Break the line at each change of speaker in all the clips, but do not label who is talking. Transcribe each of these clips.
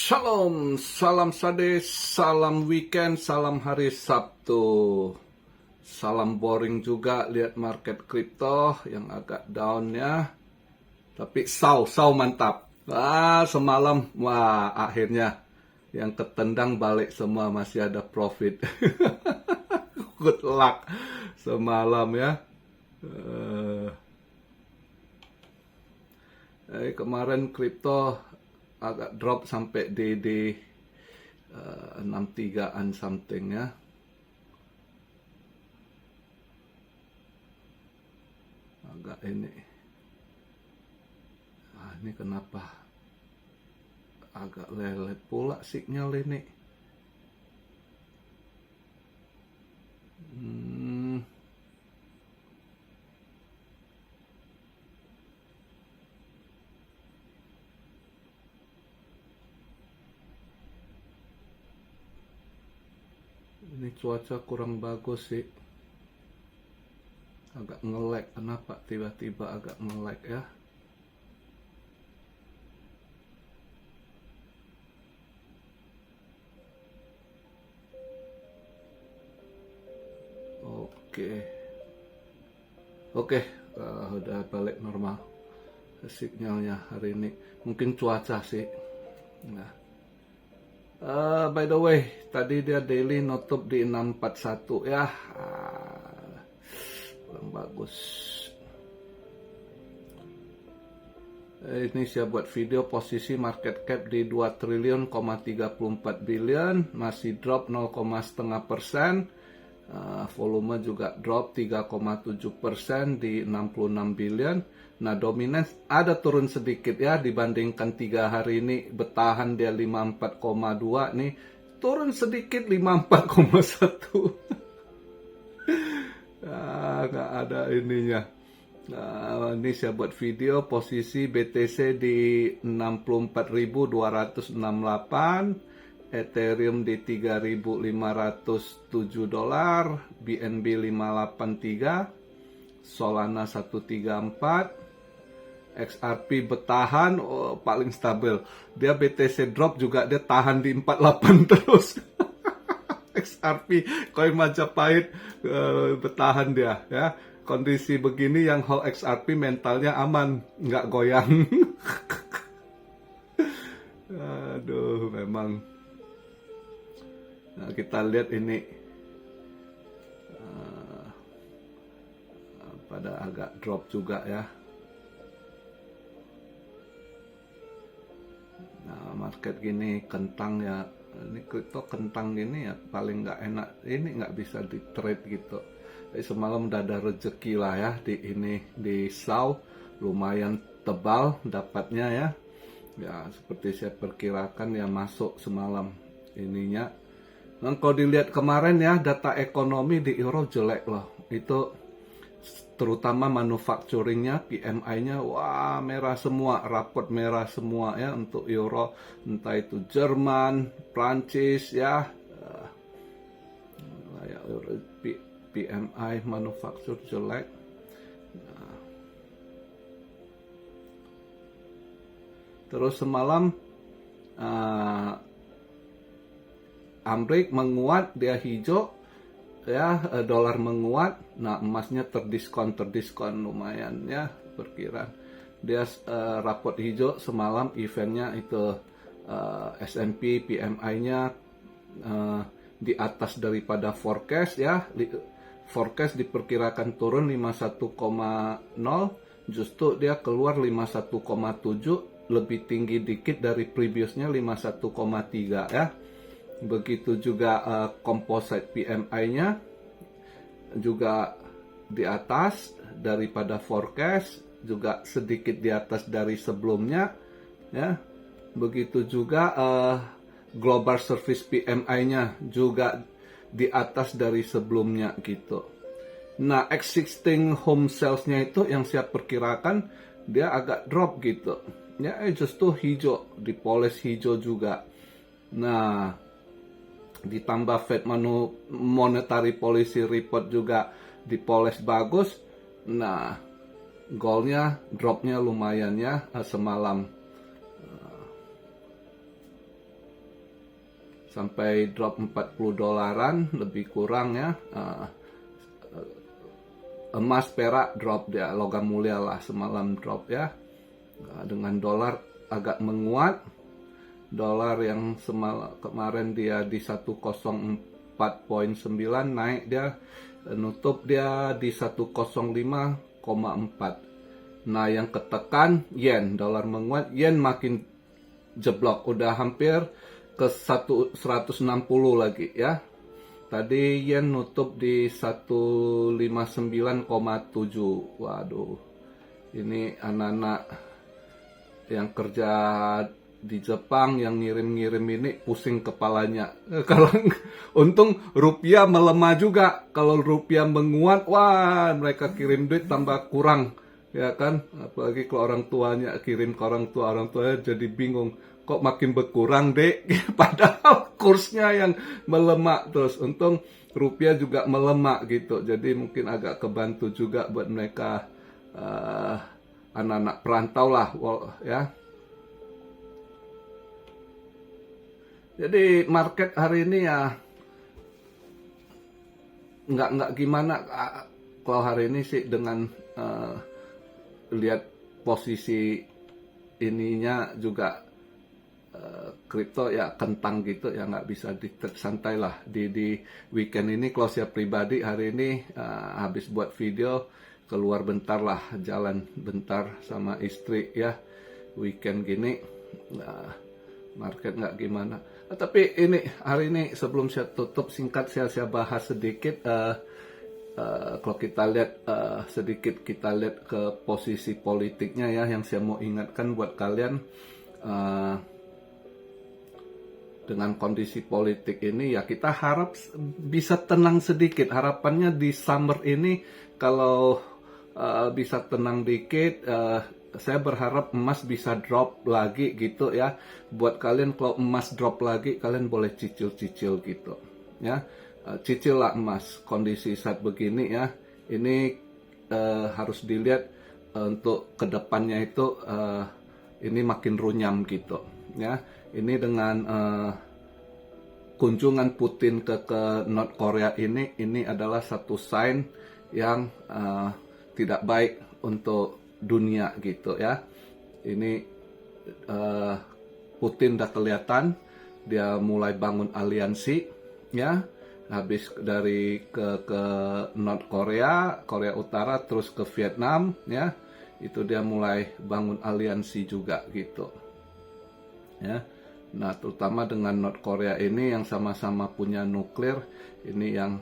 Shalom, salam sade, salam weekend, salam hari Sabtu. Salam boring juga lihat market kripto yang agak down ya. Tapi sau mantap. Semalam, akhirnya yang ketendang balik semua masih ada profit. Good luck semalam ya. Kemarin kripto agak drop sampai di 63-an something ya. Agak ini. Ini kenapa agak lelet pula signal ini. Ini cuaca kurang bagus sih. Agak nge-lag. Kenapa tiba-tiba agak nge-lag ya? Oke, udah balik normal signalnya hari ini. Mungkin cuaca sih. Nah. By the way, tadi dia daily nutup di 641 ya. Kurang bagus. Ini saya buat video posisi market cap di 2 triliun, 34 billion, masih drop 0,5%. Volume juga drop 3,7% di 66 billion. Nah, dominance ada turun sedikit ya dibandingkan 3 hari ini, bertahan dia 54,2 nih, turun sedikit 54,1. Nggak ada ininya. Ini saya buat video posisi BTC di 64.268, Ethereum di 3.507 dolar, BNB 583, Solana 134, XRP bertahan, paling stabil. Dia BTC drop juga dia tahan di 48 terus. XRP, koin Majapahit bertahan dia ya. Kondisi begini yang hold XRP mentalnya aman, nggak goyang. Aduh, memang. Nah, kita lihat ini pada agak drop juga ya. Nah, market gini kentang ya. Ini kripto kentang gini ya paling nggak enak. Ini nggak bisa di trade gitu. Jadi semalam udah ada rezeki lah ya di ini di SAU, lumayan tebal dapatnya ya. Ya seperti saya perkirakan ya masuk semalam ininya. Nah, kalau dilihat kemarin ya data ekonomi di Euro jelek loh. Itu terutama manufacturingnya, PMI-nya, wah merah semua, rapot merah semua ya untuk Euro, entah itu Jerman, Prancis ya, PMI manufacture jelek. Terus semalam Amrik menguat, dia hijau ya, dolar menguat. Nah, emasnya terdiskon lumayan ya, perkiraan. Dia rapot hijau semalam, eventnya itu S&P PMI-nya di atas daripada forecast ya. Forecast diperkirakan turun 51,0, justru dia keluar 51,7, lebih tinggi dikit dari previousnya 51,3 ya. Begitu juga composite PMI-nya juga di atas daripada forecast, juga sedikit di atas dari sebelumnya ya. Begitu juga global service PMI-nya juga di atas dari sebelumnya gitu. Nah, existing home sales-nya itu yang saya perkirakan dia agak drop gitu. Ya, justru hijau, dipoles hijau juga. Nah, ditambah Fed Monetary Policy Report juga dipoles bagus. Nah, goldnya dropnya lumayan ya semalam. sampai drop 40 dolaran lebih kurang ya. Emas, perak drop dia, logam mulia lah semalam drop ya. Dengan dolar agak menguat. Dolar yang kemarin dia di 104,9 naik, dia nutup dia di 105,4. Nah, yang ketekan yen, dolar menguat, yen makin jeblok, udah hampir ke 160 lagi ya. Tadi yen nutup di 159,7. Waduh. Ini anak-anak yang kerja di Jepang yang ngirim-ngirim ini pusing kepalanya. Kalau untung rupiah melemah juga. Kalau rupiah menguat, wah mereka kirim duit tambah kurang. Ya kan? Apalagi kalau orang tuanya kirim ke orang tuanya jadi bingung. Kok makin berkurang, Dek? Padahal kursnya yang melemah terus. Untung rupiah juga melemah gitu. Jadi mungkin agak kebantu juga buat mereka anak-anak perantau lah ya. Jadi market hari ini ya nggak gimana. Kalau hari ini sih dengan lihat posisi ininya juga kripto ya kentang gitu ya, nggak bisa santai lah di weekend ini. Kalau saya pribadi hari ini habis buat video keluar bentar lah, jalan bentar sama istri ya, weekend gini. Market nggak gimana. Tapi ini hari ini sebelum saya tutup singkat saya bahas sedikit. Kalau kita lihat sedikit kita lihat ke posisi politiknya ya, yang saya mau ingatkan buat kalian. Dengan kondisi politik ini ya kita harap bisa tenang sedikit. Harapannya di summer ini kalau bisa tenang dikit, saya berharap emas bisa drop lagi gitu ya. Buat kalian kalau emas drop lagi, kalian boleh cicil-cicil gitu ya. Cicil lah emas kondisi saat begini ya. Ini harus dilihat untuk kedepannya itu ini makin runyam gitu ya. Ini dengan kunjungan Putin ke North Korea ini adalah satu sign yang tidak baik untuk dunia gitu ya. Ini Putin udah kelihatan dia mulai bangun aliansi ya. Habis dari ke North Korea, Korea Utara terus ke Vietnam ya. Itu dia mulai bangun aliansi juga gitu. Ya. Nah, terutama dengan North Korea ini yang sama-sama punya nuklir, ini yang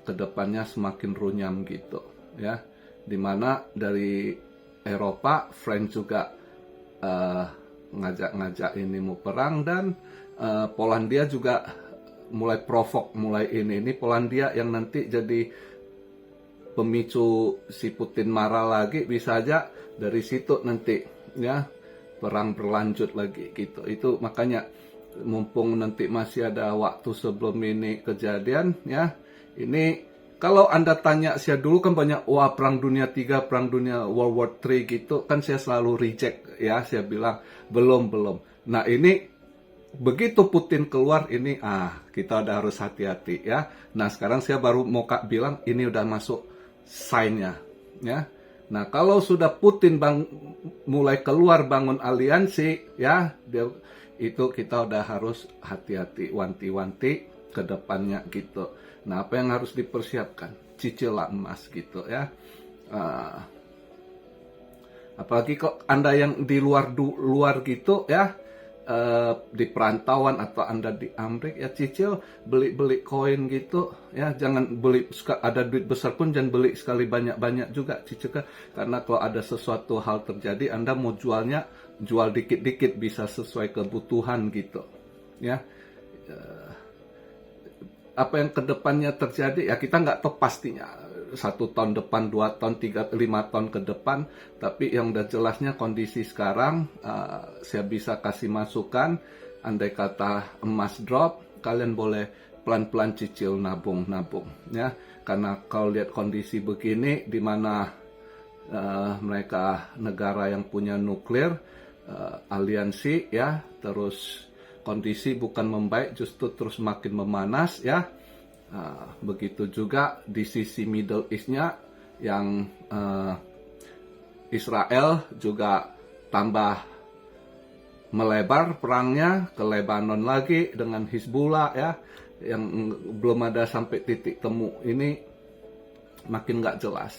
kedepannya semakin runyam gitu ya. Dimana dari Eropa, France juga ngajak-ngajak ini mau perang, dan Polandia juga mulai provok, mulai ini Polandia yang nanti jadi pemicu si Putin marah lagi, bisa aja dari situ nanti ya perang berlanjut lagi gitu. Itu makanya mumpung nanti masih ada waktu sebelum ini kejadian ya. Ini kalau Anda tanya saya dulu kan banyak wah perang dunia 3, perang dunia World War 3 gitu kan, saya selalu reject ya, saya bilang belum. Nah, ini begitu Putin keluar ini kita udah harus hati-hati ya. Nah, sekarang saya baru mau bilang ini udah masuk sign-nya ya. Nah, kalau sudah Putin mulai keluar bangun aliansi ya, itu kita udah harus hati-hati, wanti-wanti ke depannya gitu. Nah, apa yang harus dipersiapkan? Cicil emas gitu ya. Apalagi kok Anda yang di luar gitu ya, di perantauan atau Anda di Amerika ya, cicil beli koin gitu ya. Jangan beli ada duit besar pun jangan beli sekali banyak juga, cicil kan. Karena kalau ada sesuatu hal terjadi, Anda mau jual dikit-dikit bisa sesuai kebutuhan gitu ya. Apa yang kedepannya terjadi ya kita nggak tahu pastinya, 1 tahun depan, 2 tahun, 3, 5 tahun ke depan. Tapi yang udah jelasnya kondisi sekarang, saya bisa kasih masukan, andai kata emas drop, kalian boleh pelan-pelan cicil nabung ya. Karena kalau lihat kondisi begini, di mana mereka negara yang punya nuklir, aliansi ya, terus kondisi bukan membaik, justru terus makin memanas ya. Begitu juga di sisi Middle East-nya yang Israel juga tambah melebar perangnya ke Lebanon lagi dengan Hizbullah ya, yang belum ada sampai titik temu. Ini makin nggak jelas.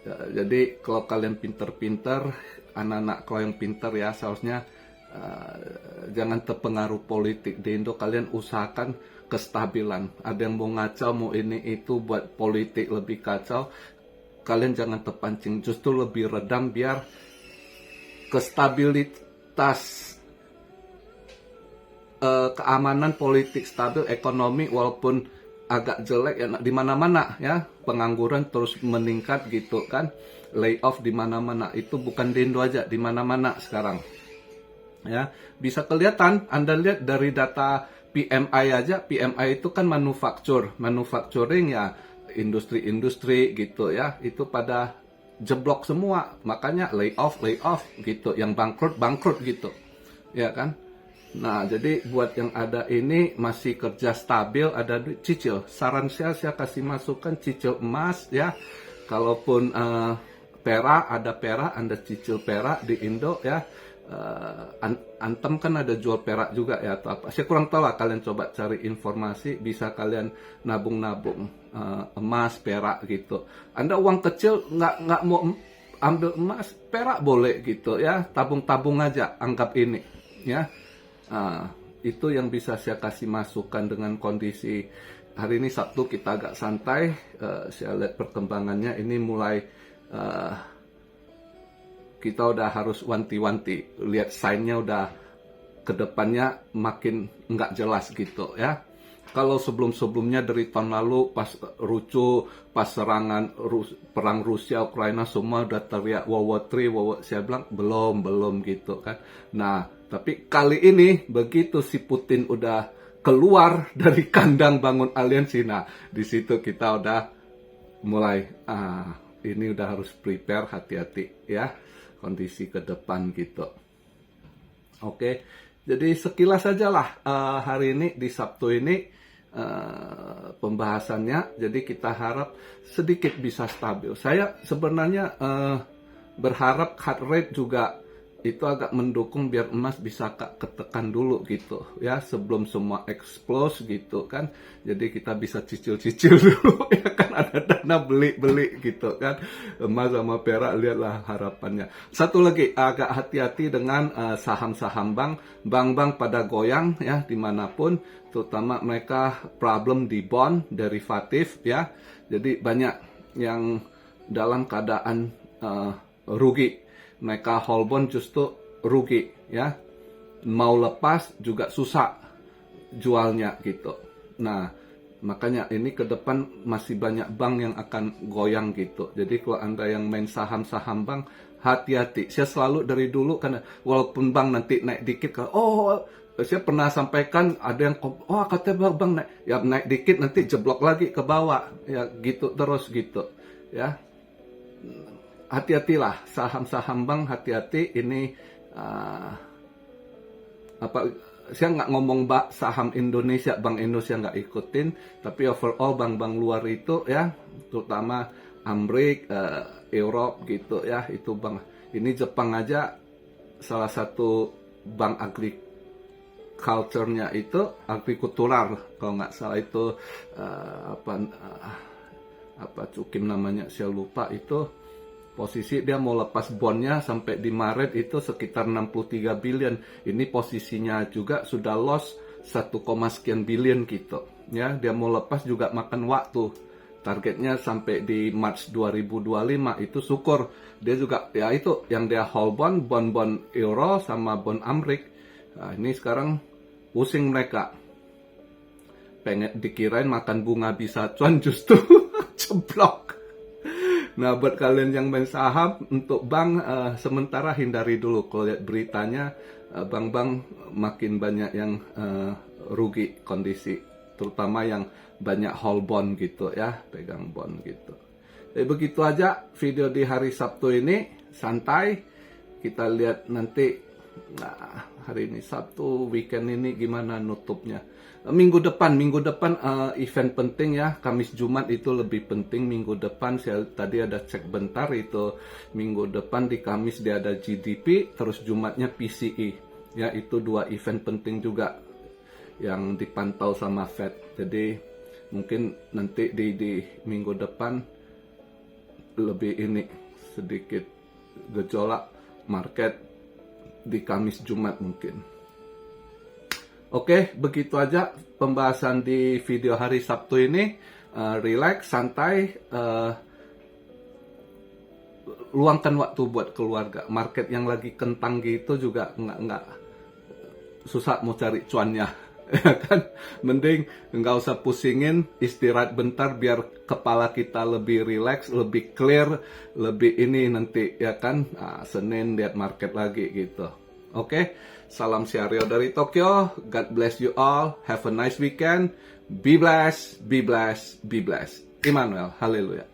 Jadi kalau kalian pinter-pinter, anak-anak kalau yang pinter ya, seharusnya jangan terpengaruh politik. Di Indo kalian usahakan kestabilan. Ada yang mau ngacau, mau ini itu buat politik lebih kacau, kalian jangan terpancing, justru lebih redam biar kestabilitas, keamanan politik stabil, ekonomi walaupun agak jelek ya di mana-mana ya, pengangguran terus meningkat gitu kan, layoff di mana-mana, itu bukan di Indo aja, di mana-mana sekarang ya. Bisa kelihatan, Anda lihat dari data PMI aja, PMI itu kan manufacturing ya, industri-industri gitu ya, itu pada jeblok semua, makanya layoff gitu, yang bangkrut gitu ya kan. Nah, jadi buat yang ada ini masih kerja stabil, ada duit, cicil. Saran saya kasih masukan cicil emas ya. Kalaupun perak, ada perak, Anda cicil perak di Indo ya. Antem kan ada jual perak juga ya atau apa. Saya kurang tahu lah, kalian coba cari informasi, bisa kalian nabung-nabung emas, perak gitu. Anda uang kecil nggak mau ambil emas, perak boleh gitu ya. Tabung-tabung aja, anggap ini ya. Itu yang bisa saya kasih masukan dengan kondisi hari ini Sabtu kita agak santai. Saya lihat perkembangannya ini mulai kita udah harus wanti-wanti, lihat sign-nya udah kedepannya makin nggak jelas gitu ya. Kalau sebelum-sebelumnya dari tahun lalu pas pas serangan perang Rusia Ukraina semua udah teriak World War III, saya bilang belum gitu kan. Nah, tapi kali ini begitu si Putin udah keluar dari kandang bangun aliansi, nah di situ kita udah mulai ini udah harus prepare, hati-hati ya kondisi ke depan gitu. Oke, jadi sekilas saja lah hari ini di Sabtu ini pembahasannya. Jadi kita harap sedikit bisa stabil. Saya sebenarnya berharap heart rate juga itu agak mendukung biar emas bisa ketekan dulu gitu ya, sebelum semua explode gitu kan. Jadi kita bisa cicil-cicil dulu ya kan, ada dana beli gitu kan emas sama perak. Lihatlah harapannya. Satu lagi, agak hati-hati dengan saham-saham bank pada goyang ya dimanapun, terutama mereka problem di bond derivatif ya. Jadi banyak yang dalam keadaan rugi. Mereka hold bond justru rugi ya, mau lepas juga susah jualnya gitu. Nah, makanya ini ke depan masih banyak bank yang akan goyang gitu. Jadi kalau Anda yang main saham-saham bank, hati-hati. Saya selalu dari dulu, karena walaupun bank nanti naik dikit, saya pernah sampaikan ada yang katanya bank naik, ya naik dikit nanti jeblok lagi ke bawah ya gitu terus gitu ya. Hati-hatilah saham-saham bank, hati-hati ini saya nggak ngomong saham Indonesia, Bank Indonesia nggak ikutin, tapi overall bank-bank luar itu ya, terutama Amerika, Europe gitu ya, itu bank. Ini Jepang aja salah satu bank agriculture-nya itu agrikultural kalau nggak salah itu apa cukim namanya saya lupa, itu posisi dia mau lepas bondnya sampai di Maret itu sekitar 63 billion. Ini posisinya juga sudah loss 1, sekian billion gitu. Ya, dia mau lepas juga makan waktu. Targetnya sampai di March 2025, itu syukur. Dia juga ya itu yang dia hold bond euro sama bond Amerika. Nah, ini sekarang pusing mereka. Pengen dikirain makan bunga bisa cuan, justru ceblok. Nah, buat kalian yang main saham, untuk bank sementara hindari dulu. Kalau lihat beritanya, bank-bank makin banyak yang rugi kondisi, terutama yang banyak hold bond gitu ya, pegang bond gitu. Jadi begitu aja video di hari Sabtu ini, santai. Kita lihat nanti hari ini Sabtu, weekend ini gimana nutupnya. Minggu depan event penting ya, Kamis Jumat itu lebih penting. Minggu depan saya tadi ada cek bentar, itu minggu depan di Kamis dia ada GDP, terus Jumatnya PCE. Ya, itu 2 event penting juga yang dipantau sama Fed. Jadi mungkin nanti di minggu depan lebih ini sedikit gejolak market di Kamis Jumat mungkin. Oke, begitu aja pembahasan di video hari Sabtu ini. Relax, santai, luangkan waktu buat keluarga. Market yang lagi kentang gitu juga nggak susah mau cari cuannya, ya kan? Mending nggak usah pusingin, istirahat bentar biar kepala kita lebih relax, lebih clear, lebih ini nanti ya kan. Senin lihat market lagi gitu. Oke, salam Siario dari Tokyo. God bless you all. Have a nice weekend. Be blessed, be blessed, be blessed. Immanuel, haleluya.